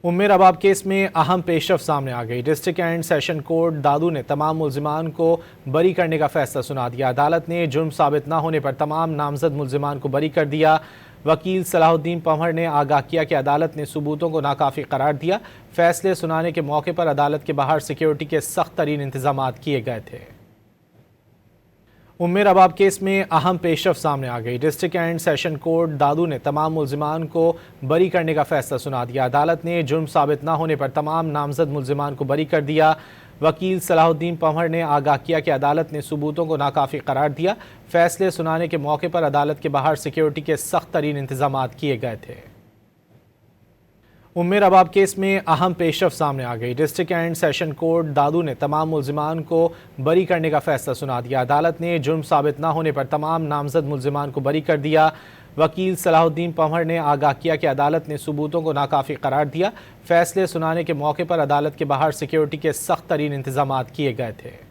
उम्मे रबाब case में अहम पेशरफ सामने आ गई। डिस्ट्रिक्ट एंड सेशन कोर्ट दादू ने तमाम मुल्जिमान को बरी करने का फैसला सुना दिया। अदालत ने जुर्म साबित न होने पर तमाम नामजद मुल्जिमान को बरी कर दिया। वकील सलाहुद्दीन पंवड़ ने आगाह किया कि अदालत ने सबूतों को नाकाफी करार दिया। फैसले सुनाने के मौके पर अदालत के बाहर सिक्योरिटी के सख्त तरीन इंतजाम किए गए थे। उम्मे रबाब केस में अहम पेशरफ सामने आ गई। डिस्ट्रिक्ट एंड सेशन कोर्ट दादू ने तमाम मुल्जिमान को बरी करने का फैसला सुना दिया। अदालत ने जुर्म साबित न होने पर तमाम नामजद मुल्जिमान को बरी कर दिया। वकील सलाहुद्दीन पंवड़ ने आगाह किया कि अदालत ने सबूतों को नाकाफी करार दिया। फैसले सुनाने के मौके पर अदालत के बाहर सिक्योरिटी के सख्त तरीन इंतजाम किए गए थे। उम्मे रबाब केस में अहम पेशरफ सामने आ गई। डिस्ट्रिक्ट एंड सेशन कोर्ट दादू ने तमाम मुल्जिमान को बरी करने का फैसला सुना दिया। अदालत ने जुर्म साबित न होने पर तमाम नामजद मुल्जिमान को बरी कर दिया। वकील सलाहुद्दीन पंवड़ ने आगाह किया कि अदालत ने सबूतों को नाकाफी करार दिया। फैसले सुनाने के मौके पर अदालत के बाहर सिक्योरिटी के सख्त तरीन इंतजाम किए गए थे।